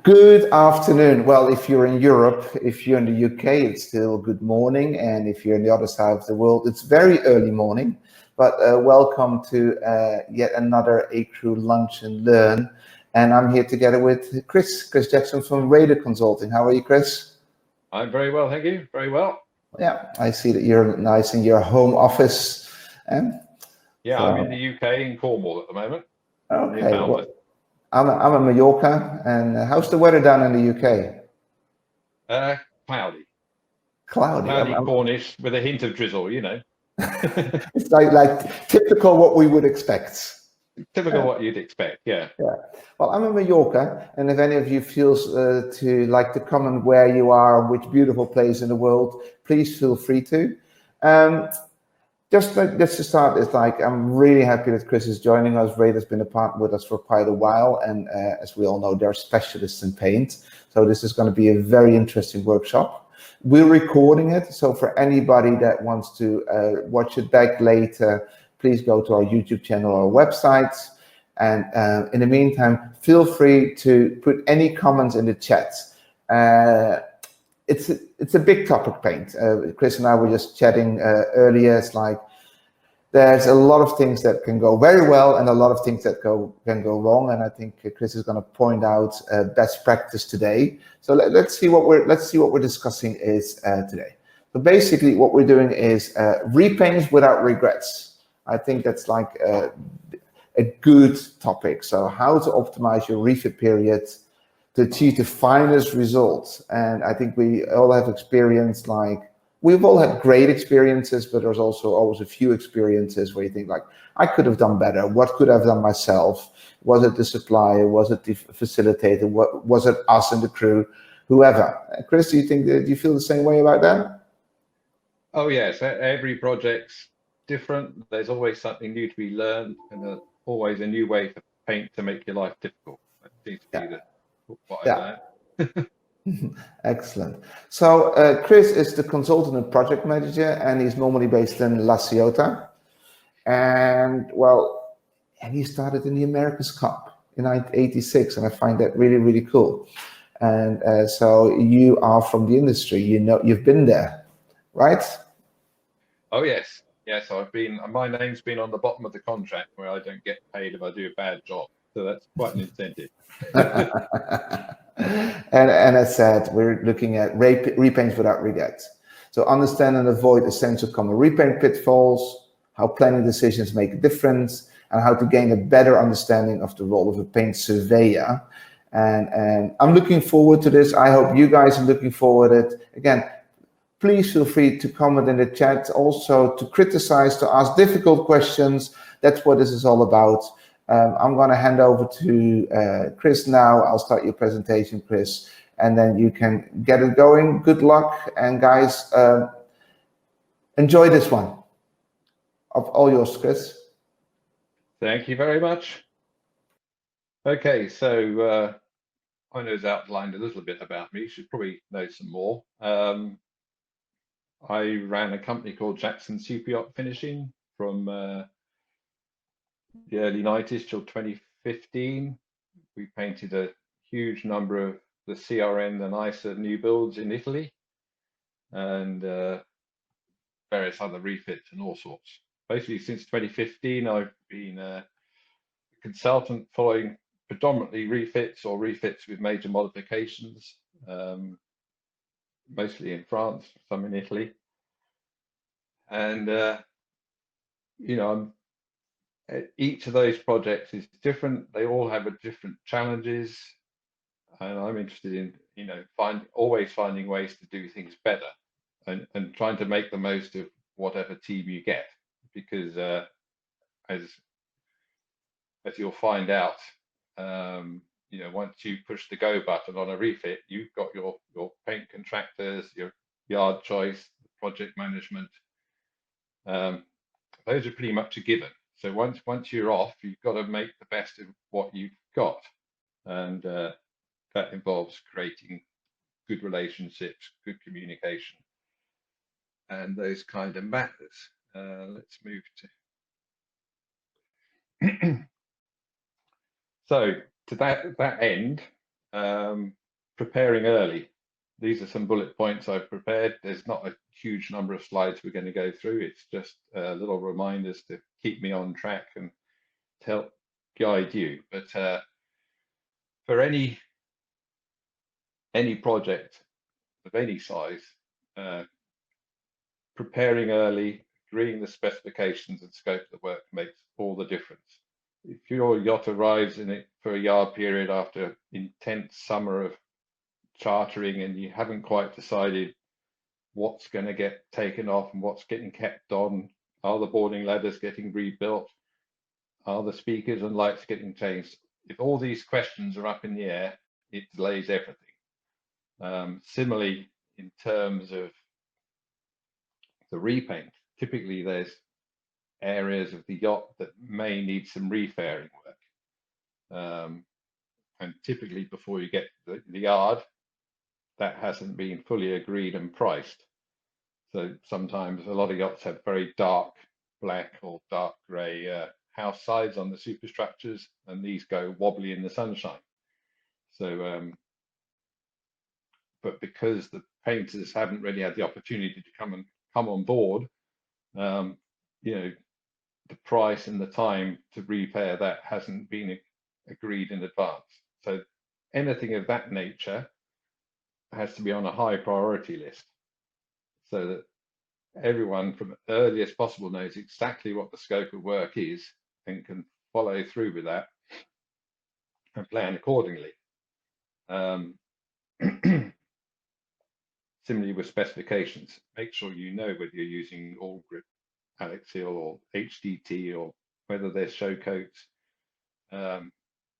Good afternoon. Well, if you're in Europe, if you're in the UK, it's still good morning. And if you're in the other side of the world, it's very early morning. But welcome to yet another A-Crew Lunch and Learn. And I'm here together with Chris Jackson from Wrede Consulting. How are you, Chris? I'm very well, thank you. Very well. Yeah, I see that you're nice in your home office. Yeah, so, I'm in the UK in Cornwall at the moment. Okay. Well, I'm in Mallorca. And how's the weather down in the UK? Cloudy. Cloudy. Cornish with a hint of drizzle, you know. It's like typical what we would expect. Typical what you'd expect, yeah. Yeah. Well, I'm in Mallorca, and if any of you feels to like to comment where you are, which beautiful place in the world, please feel free to. Just to start, it's like I'm really happy that Chris is joining us. Wrede has been a partner with us for quite a while, and as we all know, they're specialists in paint. So this is going to be a very interesting workshop. We're recording it, so for anybody that wants to watch it back later, please go to our YouTube channel or website. And in the meantime, feel free to put any comments in the chat. It's a big topic, paint. Chris and I were just chatting earlier. It's like there's a lot of things that can go very well and a lot of things that can go wrong. And I think Chris is going to point out best practice today. So let's see what we're discussing is today. So basically, what we're doing is repaints without regrets. I think that's like a good topic. So how to optimize your refit period to achieve the finest results. And I think we all have experienced, like, we've all had great experiences, but there's also always a few experiences where you think like, I could have done better. What could I have done myself? Was it the supplier? Was it the facilitator? Was it us and the crew? Whoever. Chris, do you feel the same way about that? Oh yes, every project's different. There's always something new to be learned, and always a new way for paint to make your life difficult. That seems to be what I learned. Excellent. So Chris is the consultant and project manager, and he's normally based in La Ciotat. And well, and he started in the America's Cup in 1986, and I find that really, really cool. And so you are from the industry, you know, you've been there, right? Oh yes, yes. My name's been on the bottom of the contract where I don't get paid if I do a bad job. So that's quite an incentive. And as said, we're looking at repaints without regrets. So understand and avoid essential common repaint pitfalls, how planning decisions make a difference, and how to gain a better understanding of the role of a paint surveyor. And I'm looking forward to this. I hope you guys are looking forward to it. Again, please feel free to comment in the chat, also to criticize, to ask difficult questions. That's what this is all about. I'm going to hand over to Chris now. I'll start your presentation, Chris, and then you can get it going. Good luck, and guys, enjoy this one. All yours, Chris. Thank you very much. Okay, so I know it's outlined a little bit about me. You should probably know some more. I ran a company called Jackson Superyacht Finishing from the early 90s till 2015. We painted a huge number of the CRN and ISA new builds in Italy, and various other refits and all sorts. Basically, since 2015, I've been a consultant following predominantly refits or refits with major modifications, mostly in France, some in Italy. And, you know, each of those projects is different. They all have different challenges. And I'm interested in, you know, always finding ways to do things better and trying to make the most of whatever team you get. Because as you'll find out, you know, once you push the go button on a refit, you've got your paint contractors, your yard choice, project management. Those are pretty much a given. So once you're off, you've got to make the best of what you've got, and that involves creating good relationships, good communication, and those kind of matters. Let's move to. So to that end, Preparing early. These are some bullet points I've prepared. There's not a huge number of slides we're going to go through. It's just little reminders to keep me on track and to help guide you. But for any project of any size, preparing early, agreeing the specifications and scope of the work makes all the difference. If your yacht arrives in it for a yard period after intense summer of chartering and you haven't quite decided what's going to get taken off and what's getting kept on, are the boarding ladders getting rebuilt, are the speakers and lights getting changed, if all these questions are up in the air, it delays everything. Similarly, in terms of the repaint, typically there's areas of the yacht that may need some refairing work, and typically before you get to the yard, that hasn't been fully agreed and priced. So sometimes a lot of yachts have very dark black or dark grey house sides on the superstructures, and these go wobbly in the sunshine. So but because the painters haven't really had the opportunity to come on board, you know, the price and the time to repair that hasn't been agreed in advance. So anything of that nature has to be on a high priority list, so that everyone from the earliest possible knows exactly what the scope of work is and can follow through with that and plan accordingly. Similarly with specifications, make sure you know whether you're using all grip Alex Seal or HDT or whether there's show coats.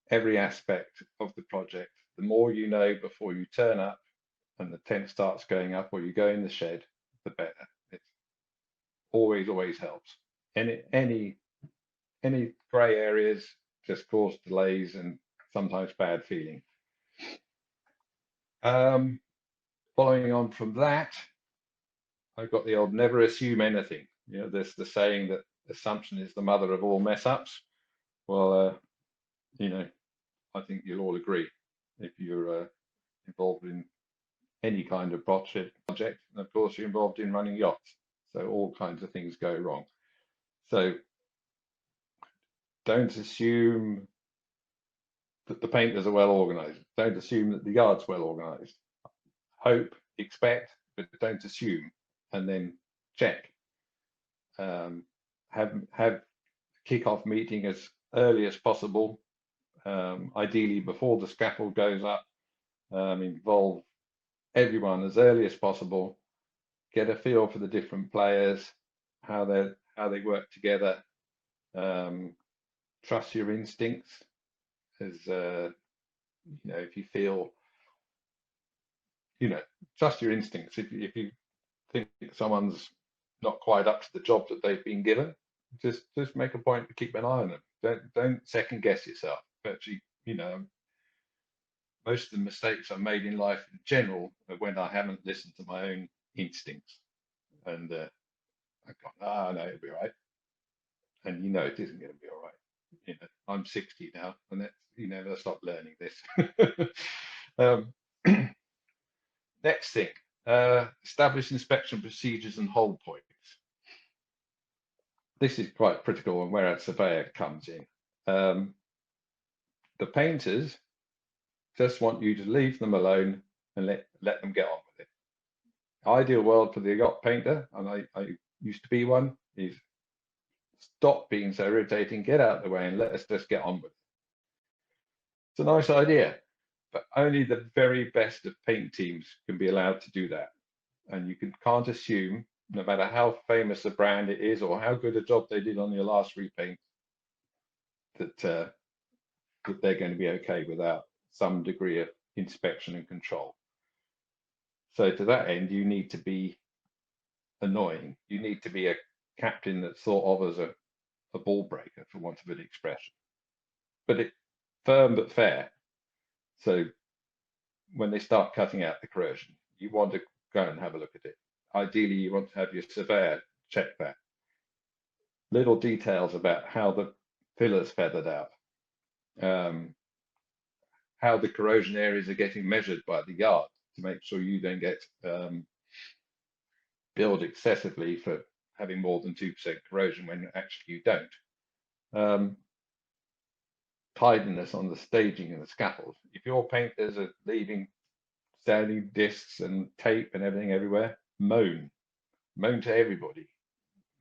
Every aspect of the project, the more you know before you turn up and the tent starts going up or you go in the shed, the better. It always helps. Any grey areas just cause delays and sometimes bad feeling. Following on from that, I've got the old never assume anything. You know, there's the saying that assumption is the mother of all mess ups. Well, you know, I think you'll all agree if you're involved in any kind of project, and of course you're involved in running yachts. So all kinds of things go wrong. So don't assume that the painters are well organized. Don't assume that the yard's well organized. Hope, expect, but don't assume, and then check. Have kick-off meeting as early as possible, ideally before the scaffold goes up. Involve everyone as early as possible. Get a feel for the different players, how they work together. Trust your instincts, as you know, if you feel, you know, trust your instincts. If you think someone's not quite up to the job that they've been given, just make a point to keep an eye on them. Don't second guess yourself. Actually, you know, most of the mistakes I've made in life in general are when I haven't listened to my own instincts, and I've gone, no, it'll be all right, and you know it isn't going to be all right. You know, I'm 60 now, and that's, you know, I stopped learning this. Next thing, establish inspection procedures and hold points. This is quite critical, and where a surveyor comes in. The painters just want you to leave them alone and let them get on with it. Ideal world for the yacht painter, and I used to be one, is stop being so irritating, get out of the way and let us just get on with it. It's a nice idea, but only the very best of paint teams can be allowed to do that. And you can't assume, no matter how famous a brand it is or how good a job they did on your last repaint, that they're going to be okay without some degree of inspection and control. So to that end, you need to be annoying. You need to be a captain that's thought of as a ball breaker, for want of an expression, but firm but fair. So when they start cutting out the corrosion, you want to go and have a look at it. Ideally, you want to have your surveyor check that. Little details about how the pillar's feathered out, how the corrosion areas are getting measured by the yard to make sure you don't get billed excessively for having more than 2% corrosion when actually you don't. Tidiness on the staging and the scaffold. If your painters are leaving standing discs and tape and everything everywhere, moan to everybody.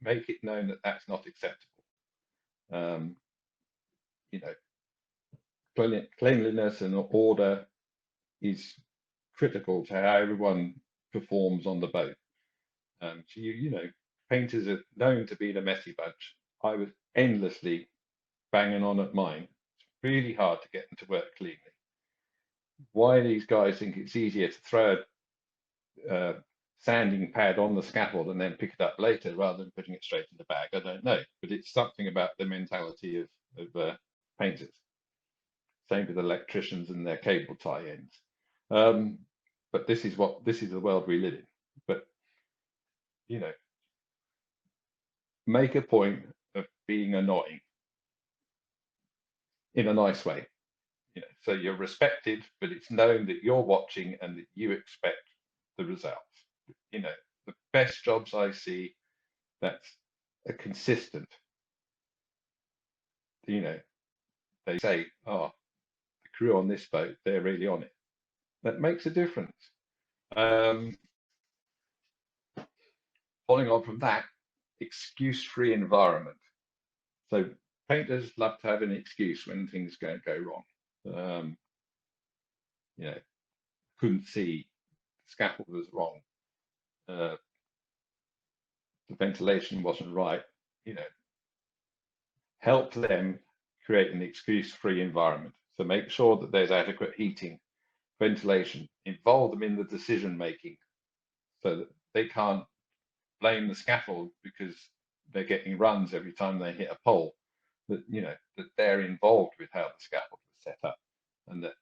Make it known that that's not acceptable. You know, cleanliness and order is critical to how everyone performs on the boat. So you know, painters are known to be the messy bunch. I was endlessly banging on at mine. It's really hard to get them to work cleanly. Why these guys think it's easier to throw a sanding pad on the scaffold and then pick it up later rather than putting it straight in the bag, I don't know. But it's something about the mentality of painters. Same with electricians and their cable tie-ins. But this is the world we live in. But you know, make a point of being annoying in a nice way. You know, so you're respected, but it's known that you're watching and that you expect the results. You know, the best jobs I see, that's a consistent. You know, they say, oh, the crew on this boat, they're really on it. That makes a difference. Following on from that, excuse-free environment. So painters love to have an excuse when things go wrong. You know, couldn't see, the scaffold was wrong, the ventilation wasn't right. You know, help them create an excuse-free environment. So make sure that there's adequate heating, ventilation, involve them in the decision making so that they can't blame the scaffold because they're getting runs every time they hit a pole. That, you know, that they're involved with how the scaffold was set up, and that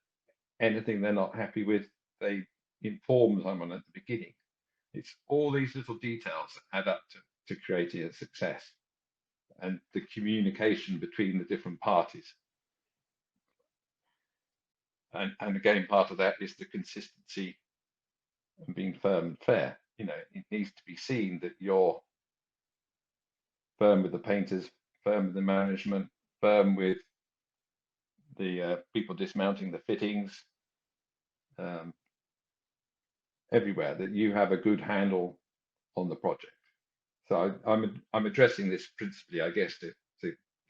anything they're not happy with, they inform someone at the beginning. It's all these little details that add up to creating a success, and the communication between the different parties. And again, part of that is the consistency and being firm and fair. You know, it needs to be seen that you're firm with the painters, firm with the management, firm with the people dismounting the fittings, everywhere, that you have a good handle on the project. So I'm addressing this principally, I guess, to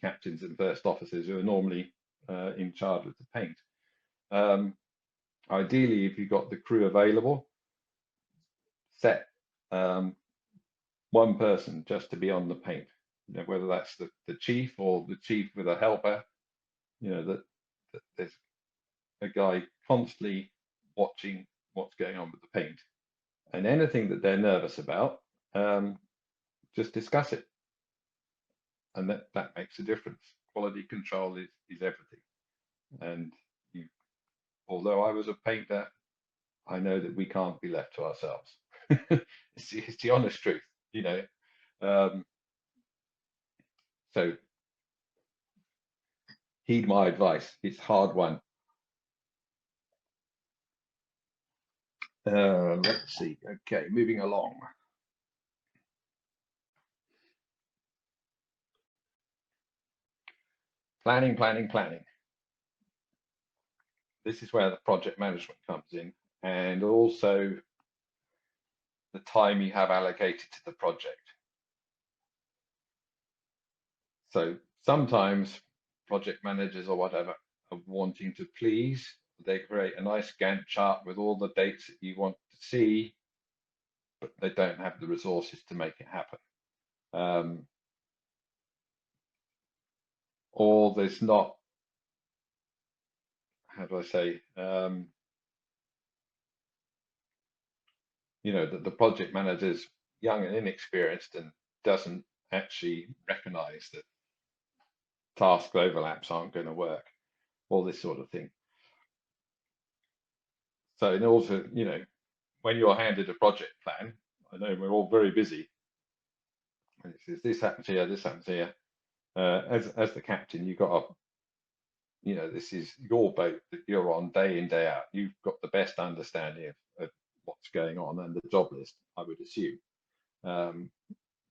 captains and first officers who are normally in charge of the paint. Ideally, if you've got the crew available, set one person just to be on the paint. You know, whether that's the chief or the chief with a helper. You know, that there's a guy constantly watching what's going on with the paint, and anything that they're nervous about, just discuss it, and that makes a difference. Quality control is everything. And although I was a painter, I know that we can't be left to ourselves. It's the honest truth, you know. So heed my advice. It's hard one. Let's see. Okay, moving along. Planning. This is where the project management comes in, and also the time you have allocated to the project. So sometimes project managers or whatever are wanting to please. They create a nice Gantt chart with all the dates that you want to see, but they don't have the resources to make it happen. Or there's not, how do I say, you know, that the project manager's young and inexperienced and doesn't actually recognize that task overlaps aren't going to work, all this sort of thing. So in order, you know, when you're handed a project plan, I know we're all very busy. And it says this happens here, this happens here. As the captain, you've got to you know, this is your boat that you're on day in, day out. You've got the best understanding of what's going on and the job list, I would assume.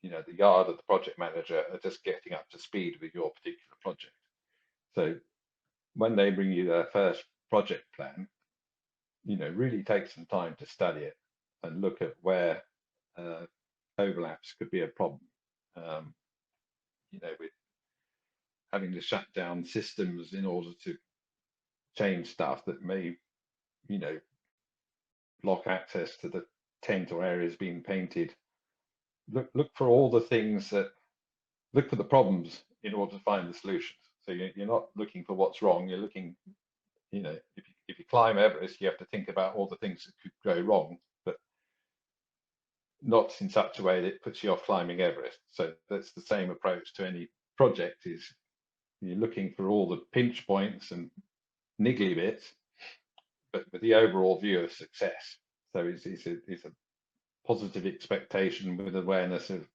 You know, the yard or the project manager are just getting up to speed with your particular project. So when they bring you their first project plan, you know, really take some time to study it and look at where overlaps could be a problem. You know, with having to shut down systems in order to change stuff that may, you know, block access to the tent or areas being painted. Look for all the things that, look for the problems in order to find the solutions. So you're not looking for what's wrong, you're looking, you know, if you climb Everest, you have to think about all the things that could go wrong, but not in such a way that it puts you off climbing Everest. So that's the same approach to any project, is you're looking for all the pinch points and niggly bits, but with the overall view of success. So it's a positive expectation with awareness of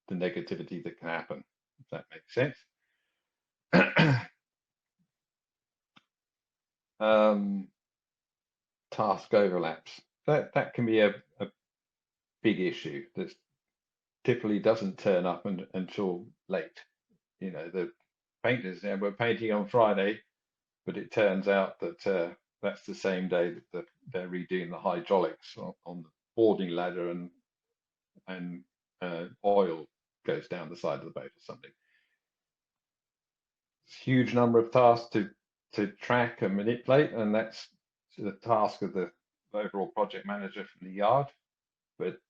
the negativity that can happen, if that makes sense. Task overlaps. That can be a big issue that typically doesn't turn up until late. You know, the painters, we're painting on Friday, but it turns out that that's the same day that they're redoing the hydraulics on the boarding ladder, and oil goes down the side of the boat or something. It's a huge number of tasks to track and manipulate, and that's the task of the overall project manager from the yard, but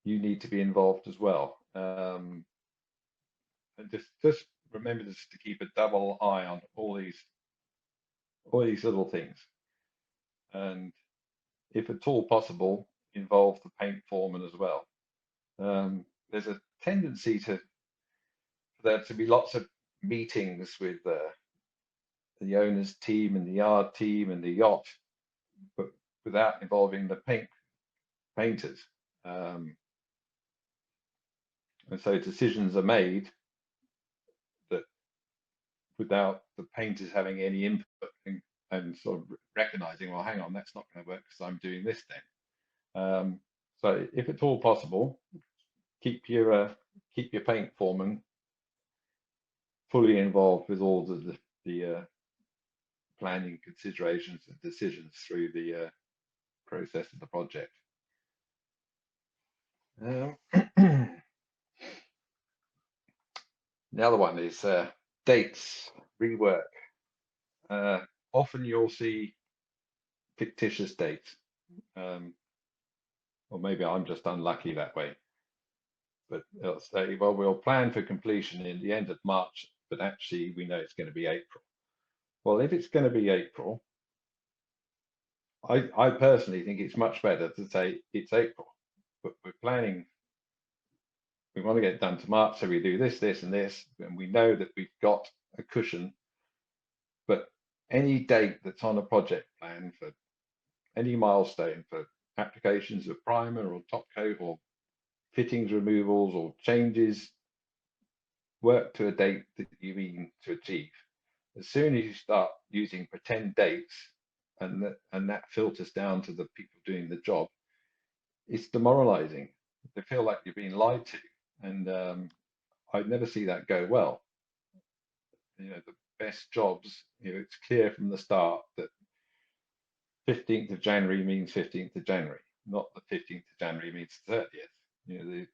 you need to be involved as well. And just remember just to keep a double eye on all these little things, and if at all possible, involve the paint foreman as well. There's a tendency for there to be lots of meetings with the owner's team and the yard team and the yacht, but without involving the painters. And so decisions are made that without the painters having any input and sort of recognizing, well, hang on, that's not going to work because I'm doing this then. So if at all possible, keep your paint foreman fully involved with all the planning considerations and decisions through the process of the project. The other one is dates, rework. Often you'll see fictitious dates, or maybe I'm just unlucky that way. But it'll say, well, we'll plan for completion in the end of March, but actually we know it's going to be April. Well, if it's going to be April, I personally think it's much better to say it's April, but we're planning, we want to get it done to March, so we do this, this, and this, and we know that we've got a cushion. But any date that's on a project plan for any milestone, for applications of primer or top coat or fittings removals or changes, work to a date that you mean to achieve. As soon as you start using pretend dates, and that filters down to the people doing the job, it's demoralizing. They feel like you're being lied to, and I'd never see that go well. You know, the best jobs, you know, it's clear from the start that 15th of January means 15th of January, not the 15th of January means 30th. You know,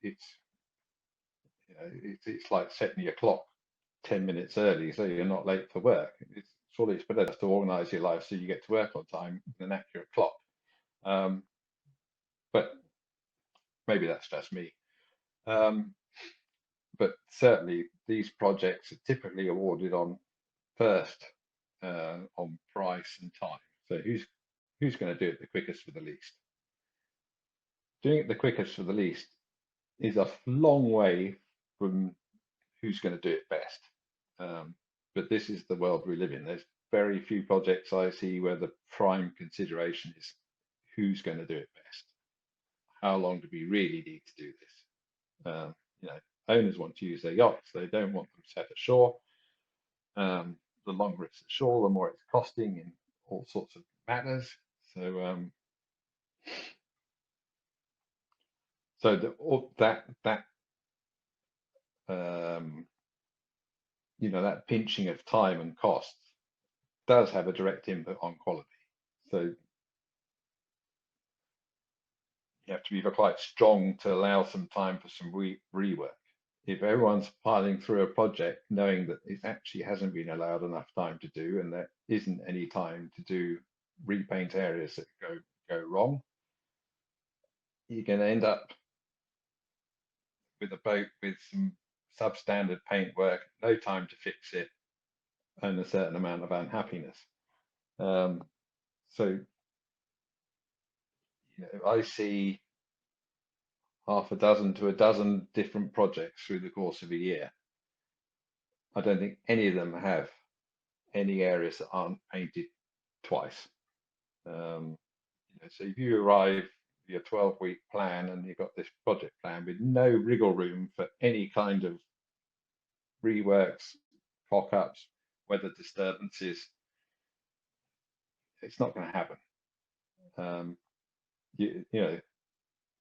it's like setting your clock 10 minutes early so you're not late for work. Surely it's better to organize your life so you get to work on time than an accurate clock. But maybe that's just me. But certainly these projects are typically awarded on first on price and time. So who's going to do it the quickest for the least? Doing it the quickest for the least is a long way from who's going to do it best. But this is the world we live in. There's very few projects I see where the prime consideration is who's going to do it best. How long do we really need to do this? You know, owners want to use their yachts. They don't want them set ashore. the longer it's ashore, the more it's costing in all sorts of matters. So that pinching of time and costs does have a direct input on quality. So you have to be quite strong to allow some time for some rework. If everyone's piling through a project knowing that it actually hasn't been allowed enough time to do, and there isn't any time to do repaint areas that go wrong, you're going to end up with a boat with some substandard paintwork, no time to fix it, and a certain amount of unhappiness. So I see half a dozen to a dozen different projects through the course of a year. I don't think any of them have any areas that aren't painted twice. So if you arrive your 12-week plan and you've got this project plan with no wriggle room for any kind of reworks, cock-ups, weather disturbances, it's not going to happen.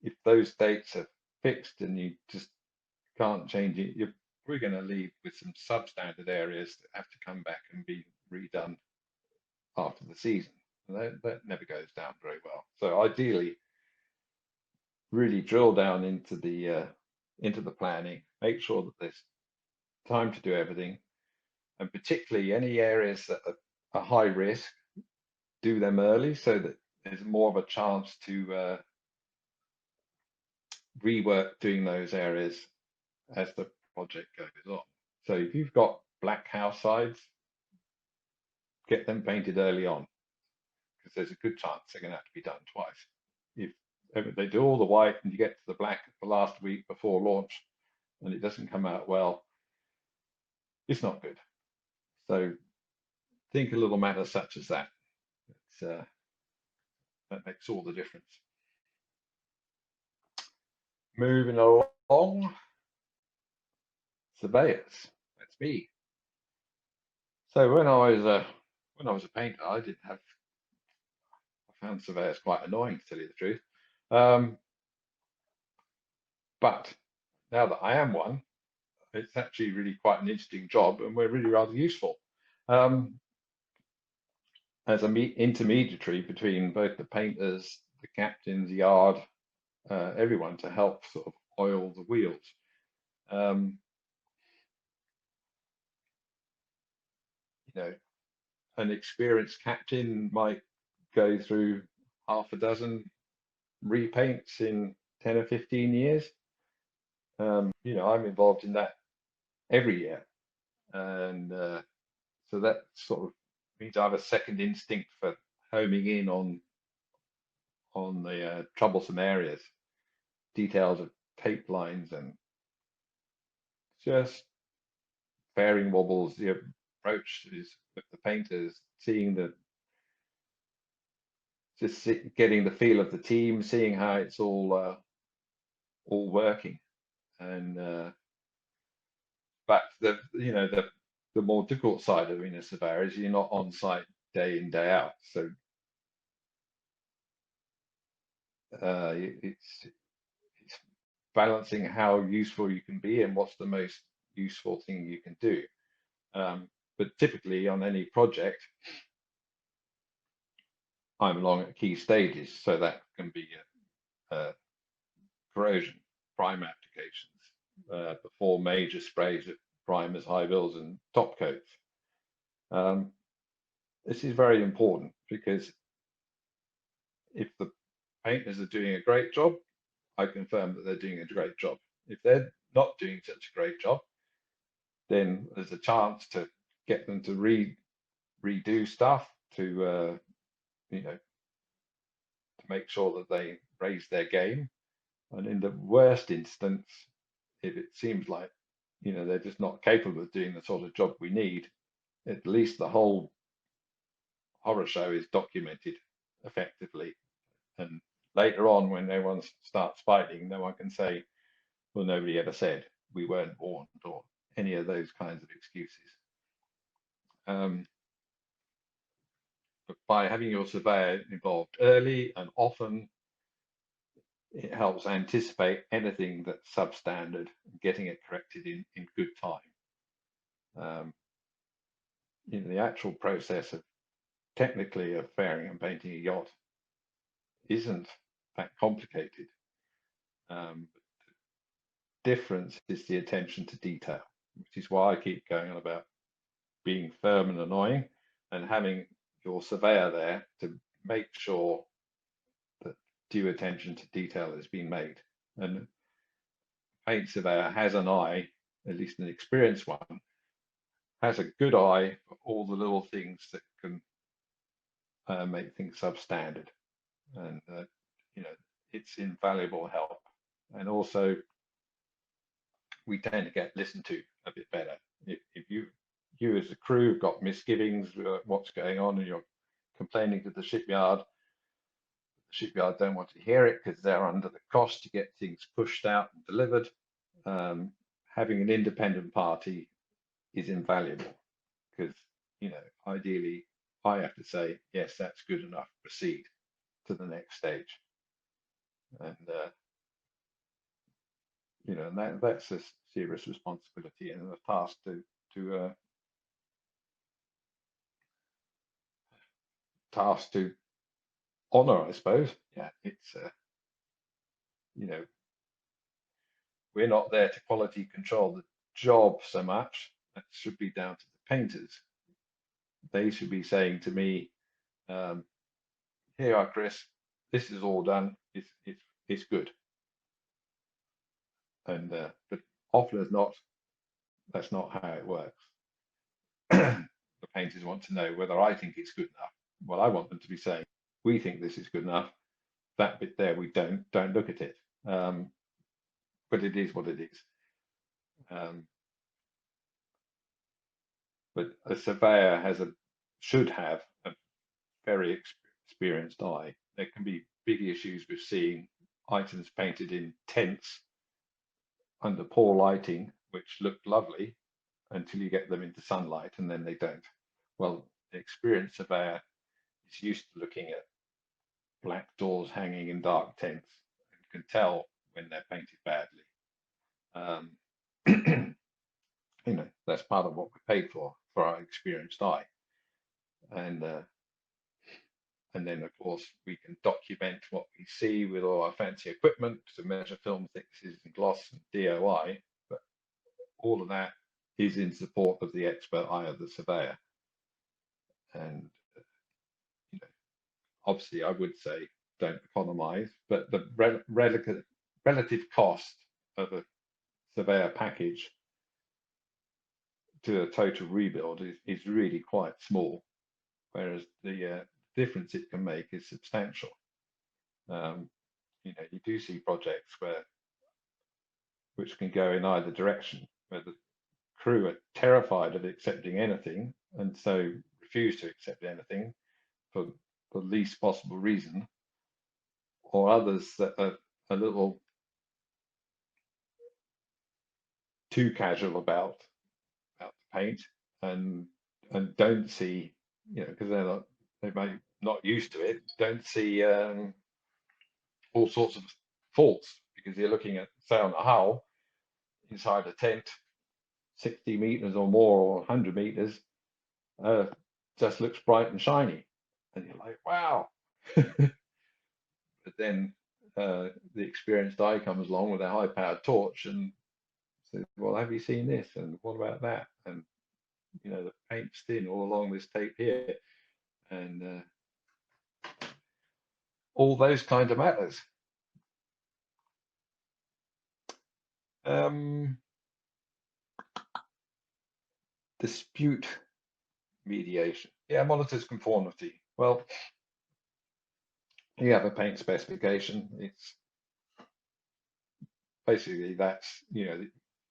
If those dates are fixed and you just can't change it, you're probably going to leave with some substandard areas that have to come back and be redone after the season. And that never goes down very well. So ideally, really drill down into the planning, make sure that there's time to do everything, and particularly any areas that are high risk, do them early so that there's more of a chance to rework doing those areas as the project goes on. So if you've got black house sides, get them painted early on, because there's a good chance they're going to have to be done twice. If they do all the white and you get to the black the last week before launch and it doesn't come out well, it's not good. So think a little matter such as that. That makes all the difference. Moving along, surveyors. That's me. So when I was a painter, I found surveyors quite annoying, to tell you the truth. But now that I am one, it's actually really quite an interesting job, and we're really rather useful. As an intermediary between both the painters, the captains, the yard, everyone, to help sort of oil the wheels. An experienced captain might go through half a dozen repaints in 10 or 15 years. I'm involved in that every year, and so that sort of means I have a second instinct for homing in on the troublesome areas, details of tape lines and just fairing wobbles, the approaches with the painters, getting the feel of the team, seeing how it's all working, and but the more difficult side of being a surveyor is you're not on site day in, day out. So it's balancing how useful you can be and what's the most useful thing you can do. But typically on any project, I'm along at key stages, so that can be corrosion, primer applications, before major sprays of primers, high bills, and top coats. This is very important, because if the painters are doing a great job, I confirm that they're doing a great job. If they're not doing such a great job, then there's a chance to get them to redo stuff, to make sure that they raise their game. And in the worst instance, if it seems like they're just not capable of doing the sort of job we need, at least the whole horror show is documented effectively. And later on, when everyone starts fighting, no one can say, well, nobody ever said we weren't warned, or any of those kinds of excuses. But by having your surveyor involved early and often, it helps anticipate anything that's substandard and getting it corrected in good time. The actual process of technically of fairing and painting a yacht isn't that complicated. The difference is the attention to detail, which is why I keep going on about being firm and annoying and having your surveyor there to make sure that due attention to detail has been made. And a paint surveyor has an eye, at least an experienced one, has a good eye for all the little things that can make things substandard. And, it's invaluable help. And also, we tend to get listened to a bit better. If you as a crew have got misgivings what's going on and you're complaining to the shipyard don't want to hear it because they're under the cost to get things pushed out and delivered. Having an independent party is invaluable because, ideally I have to say, yes, that's good enough, proceed to the next stage. And, and that's a serious responsibility and a task to honor, I suppose. Yeah, it's, we're not there to quality control the job so much. That should be down to the painters. They should be saying to me, here, Chris, this is all done. It's good. And but often as not, that's not how it works. The painters want to know whether I think it's good enough. Well, I want them to be saying, we think this is good enough. That bit there, we don't look at it. But it is what it is. But a surveyor should have a very experienced eye. There can be big issues with seeing items painted in tents under poor lighting, which look lovely until you get them into sunlight, and then they don't. Well, the experienced surveyor is used to looking at black doors hanging in dark tents and can tell when they're painted badly. That's part of what we're paid for our experienced eye. And then, of course, we can document what we see with all our fancy equipment to measure film thicknesses and gloss and DOI. But all of that is in support of the expert eye of the surveyor. And, obviously, I would say don't economize, but the relative cost of a surveyor package to a total rebuild is really quite small, whereas the difference it can make is substantial. You do see projects which can go in either direction, where the crew are terrified of accepting anything and so refuse to accept anything for the least possible reason, or others that are a little too casual about the paint and don't see, because they may not used to it, don't see all sorts of faults, because you're looking at, say, on a hull inside a tent 60 meters or more or 100 meters, just looks bright and shiny, and you're like, wow. But then the experienced eye comes along with a high-powered torch and says, well, have you seen this, and what about that, and the paint's thin all along this tape here, and all those kind of matters. Dispute mediation. Yeah, monitors conformity. Well, you have a paint specification. It's basically, that's,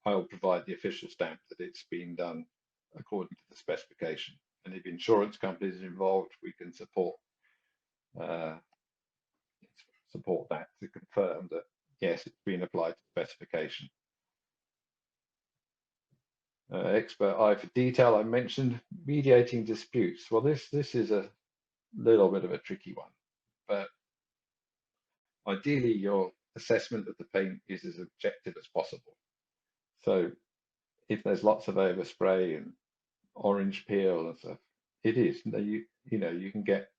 I'll provide the official stamp that it's been done according to the specification. And if insurance companies are involved, we can support that to confirm that, yes, it's been applied to specification. expert eye for detail. I mentioned mediating disputes. Well, this is a little bit of a tricky one, but ideally your assessment of the paint is as objective as possible. So if there's lots of overspray and orange peel and stuff, it is. You can get,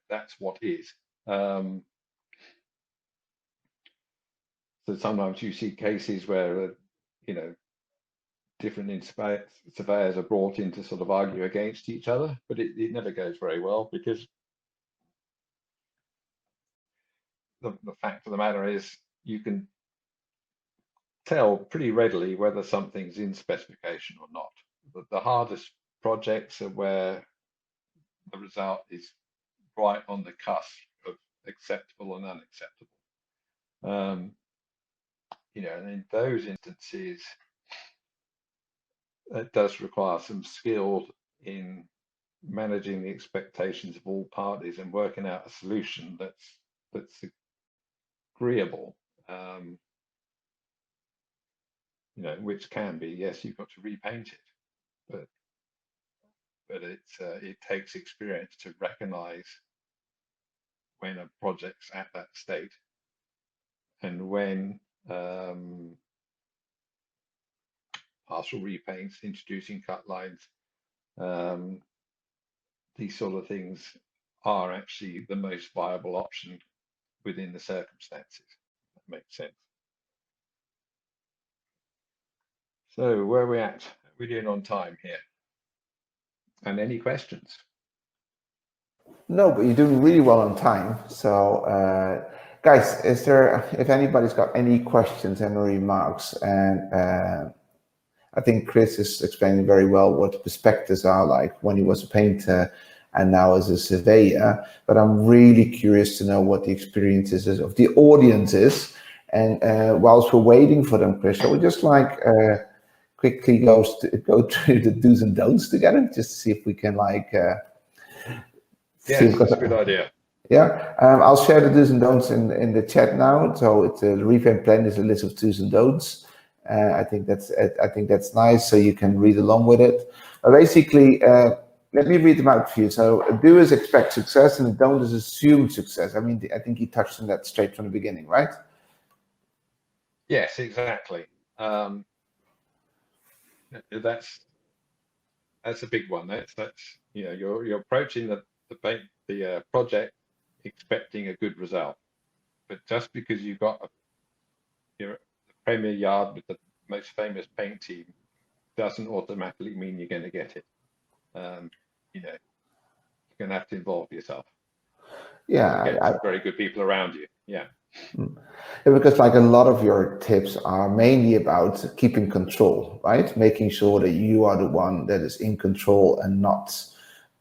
that's what is. So sometimes you see cases where, different surveyors are brought in to sort of argue against each other, but it never goes very well, because the fact of the matter is you can tell pretty readily whether something's in specification or not. The hardest projects are where the result is right on the cusp of acceptable and unacceptable. And in those instances, it does require some skill in managing the expectations of all parties and working out a solution that's agreeable. Which can be, yes, you've got to repaint it, but it takes experience to recognize when a project's at that state, and when partial repaints, introducing cut lines, these sort of things are actually the most viable option within the circumstances. That makes sense. So where are we at? We're doing on time here. And any questions? No, but you're doing really well on time. So, guys, if anybody's got any questions and remarks, and I think Chris is explaining very well what perspectives are like when he was a painter and now as a surveyor. But I'm really curious to know what the experiences of the audience is. And whilst we're waiting for them, Chris, I would just like quickly go through the do's and don'ts together, just to see if we can yes, that's a good idea. Yeah, I'll share the do's and don'ts in the chat now. So it's a reframe plan is a list of do's and don'ts. I think that's nice, so you can read along with it. Basically, let me read them out for you. So a do is expect success, and a don't is assume success. I mean, I think you touched on that straight from the beginning, right? Yes, exactly. That's a big one. That's you're approaching the project expecting a good result, but just because you've got your premier yard with the most famous paint team doesn't automatically mean you're going to get it. You're going to have to involve yourself. Yeah, get some very good people around you. Yeah. Because like a lot of your tips are mainly about keeping control, right? Making sure that you are the one that is in control, and not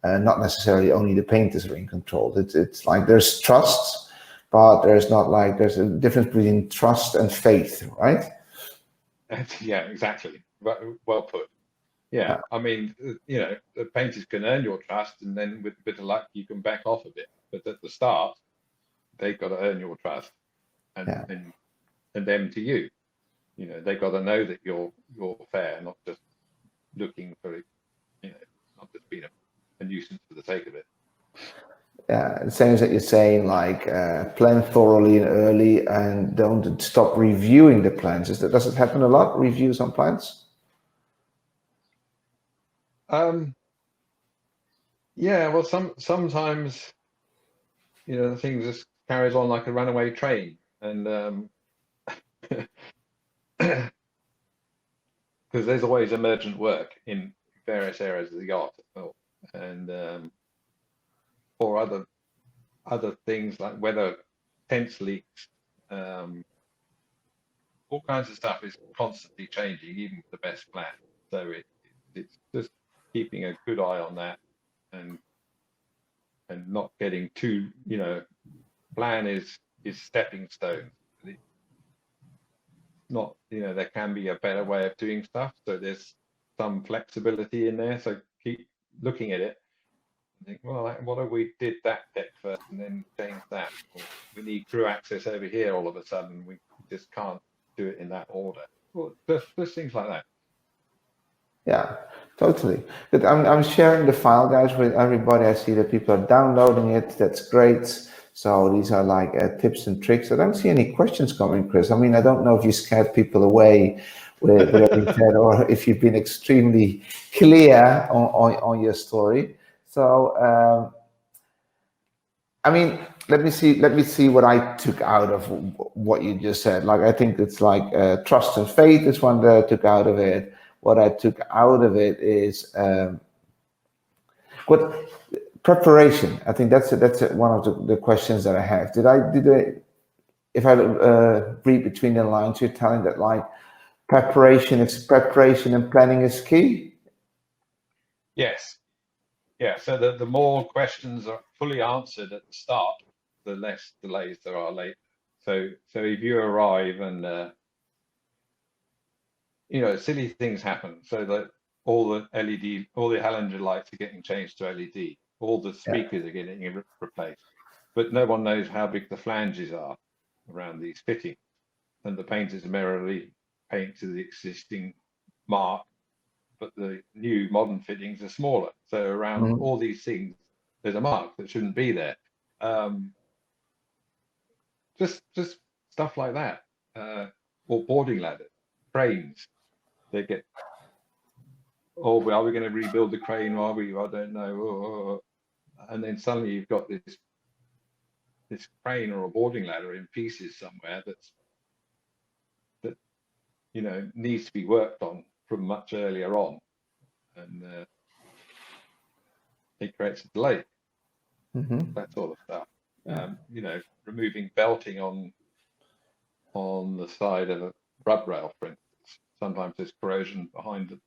necessarily only the painters are in control. It's like there's trust, but there's a difference between trust and faith, right? Yeah, exactly. Well put. Yeah, I mean, the painters can earn your trust, and then with a bit of luck, you can back off a bit. But at the start, they've got to earn your trust, and them to you. They've got to know that you're fair, not just looking for it. Not just being a nuisance for the sake of it. Yeah, same as that you're saying, plan thoroughly and early, and don't stop reviewing the plans. Does it happen a lot? Reviews on plans? Yeah, well, sometimes the thing just carries on like a runaway train, and because there's always emergent work in various areas of the art, and or other things like weather, fence leaks, all kinds of stuff is constantly changing, even with the best plan. So it's just keeping a good eye on that, and not getting too, plan is stepping stone. Not, there can be a better way of doing stuff, so there's some flexibility in there. So keep looking at it and think, well, what if we did that deck first and then change that? Or we need crew access over here all of a sudden. We just can't do it in that order. Well, there's things like that. Yeah, totally. But I'm sharing the file, guys, with everybody. I see that people are downloading it. That's great. So these are like tips and tricks. I don't see any questions coming, Chris. I mean, I don't know if you scared people away with everything said, or if you've been extremely clear on your story. So, I mean, let me see what I took out of what you just said. Like, I think it's like trust and faith is one that I took out of it. What I took out of it is what preparation. I think that's one of the questions that I have. Did I if I read between the lines, you're telling that like preparation and planning is key? Yes. Yeah. So the more questions are fully answered at the start, the less delays there are later. So if you arrive and you know, silly things happen. So that all the halogen lights are getting changed to LED. All the speakers are getting replaced, but no one knows how big the flanges are around these fittings, and the painters merrily paint to the existing mark, but the new modern fittings are smaller. So around all these things, there's a mark that shouldn't be there. Just stuff like that, or boarding ladders, cranes. They get, oh, well, are we going to rebuild the crane? Are we? I don't know. And then suddenly you've got this crane or a boarding ladder in pieces somewhere that you know needs to be worked on from much earlier on, and it creates a delay. That sort of stuff. You know, removing belting on the side of a rub rail, for instance. Sometimes there's corrosion behind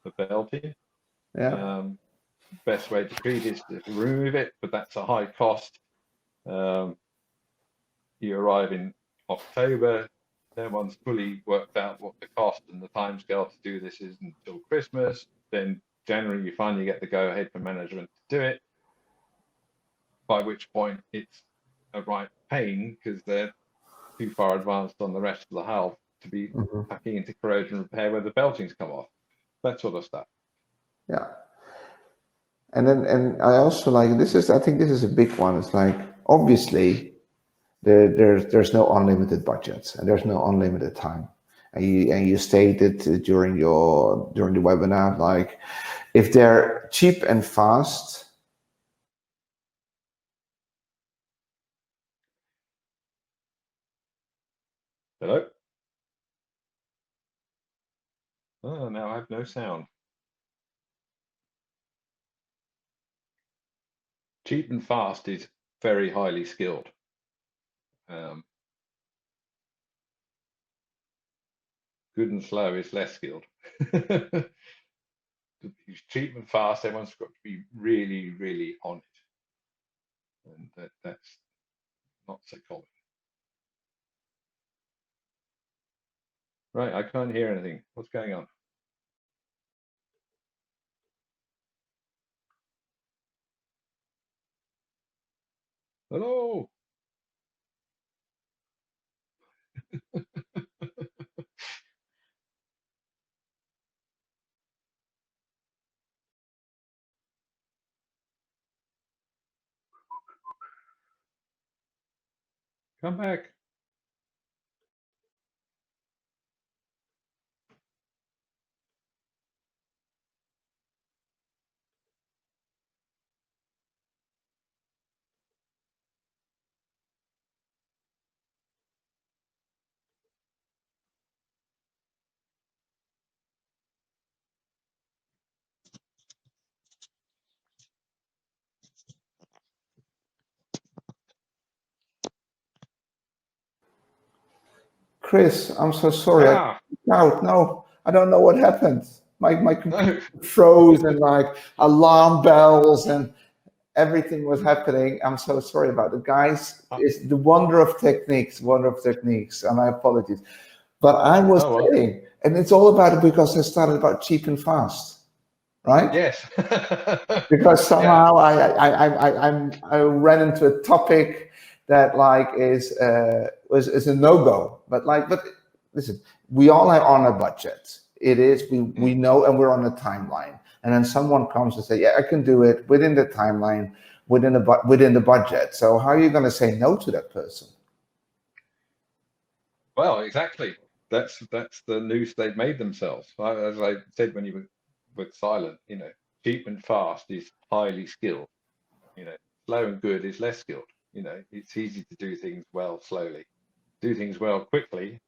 the belting. Best way to treat it is to remove it, but that's a high cost. You arrive in October, no one's fully worked out what the cost and the timescale to do this is until Christmas. Then January, you finally get the go-ahead for management to do it, by which point it's a right pain because they're too far advanced on the rest of the hull to be packing into corrosion repair where the belting's come off, that sort of stuff. Yeah. And I also like I think this is a big one. It's like, obviously there's no unlimited budgets and there's no unlimited time. And you stated during the webinar, like if they're cheap and fast. Hello? Oh, now I have no sound. Cheap and fast is very highly skilled. Good and slow is less skilled. Cheap and fast, everyone's got to be really, really on it. And that's not so common. Right, I can't hear anything. What's going on? Hello? Come back. Chris, I'm so sorry. No, I don't know what happened. My computer froze and like alarm bells and everything was happening. I'm so sorry about it, guys. It's the wonder of techniques, and my apologies. But I was saying, and it's all about it because I started about cheap and fast, right? Yes. Because somehow I ran into a topic that like is a no-go. But listen, we all are on a budget. It is, we know, and we're on a timeline. And then someone comes and say, yeah, I can do it within the timeline, within the budget. So how are you going to say no to that person? Well, exactly. That's the noose they've made themselves. As I said when you were with Silent, you know, cheap and fast is highly skilled. You know, slow and good is less skilled. You know, it's easy to do things well slowly. Do things well quickly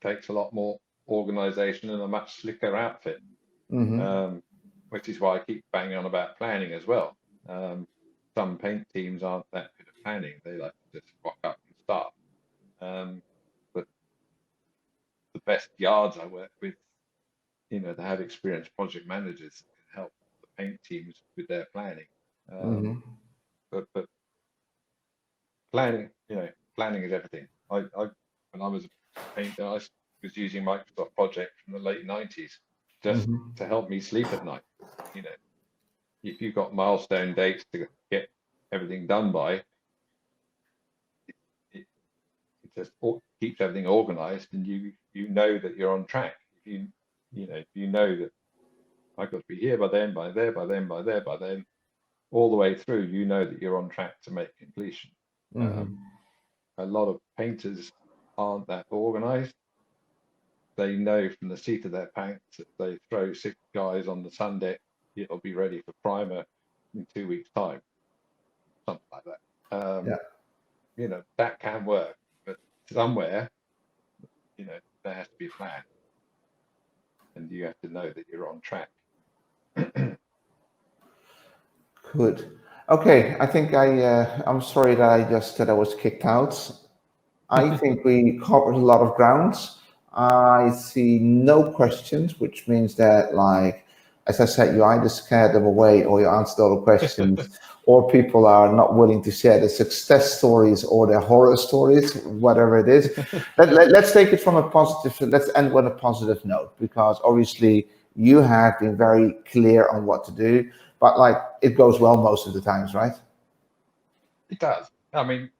takes a lot more organization and a much slicker outfit. Which is why I keep banging on about planning as well. Some paint teams aren't that good at planning. They like to just rock up and start. But the best yards I work with, you know, they have experienced project managers that can help the paint teams with their planning. But planning, you know, planning is everything. When I was a painter, I was using Microsoft Project from the late 90s just to help me sleep at night. You know, if you've got milestone dates to get everything done by, it just keeps everything organized, and you know that you're on track. If you know that I've got to be here by then, by there, by then, by there, by then, all the way through, you know that you're on track to make completion. A lot of painters aren't that organized. They know from the seat of their pants that they throw 6 guys on the sun deck, it'll be ready for primer in 2 weeks' time, something like that. You know, that can work, but somewhere, you know, there has to be a plan, and you have to know that you're on track. Good. Okay, I think I'm sorry that I just said I was kicked out. I think we covered a lot of grounds. I see no questions, which means that, like, as I said, you either scared them away or you answered all the questions, or people are not willing to share the success stories or their horror stories, whatever it is. Let's take it from a positive, let's end with a positive note, because obviously you have been very clear on what to do, but like, it goes well most of the times, right? It does. I mean,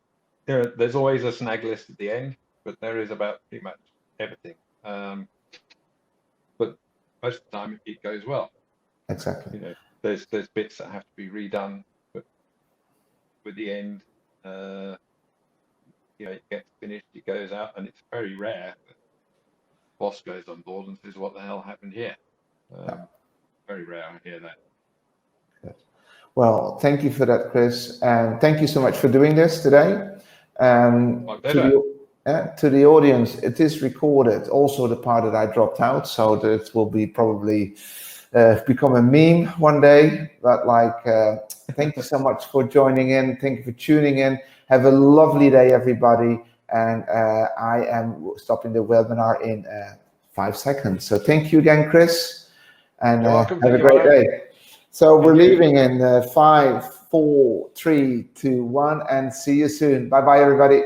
there's always a snag list at the end, but there is about pretty much everything. But most of the time it goes well. Exactly. You know, there's bits that have to be redone, but with the end, you know, it gets finished, it goes out, and it's very rare that the boss goes on board and says, "What the hell happened here?" Very rare I hear that. Good. Well, thank you for that, Chris, and thank you so much for doing this today. To the audience, it is recorded, also the part that I dropped out, so that will be probably become a meme one day. But like, thank you so much for joining in. Thank you for tuning in. Have a lovely day, everybody. And I am stopping the webinar in 5 seconds. So thank you again, Chris, and have a great day. So we're leaving in 5, 4, 3, 2, 1, and see you soon. Bye-bye, everybody.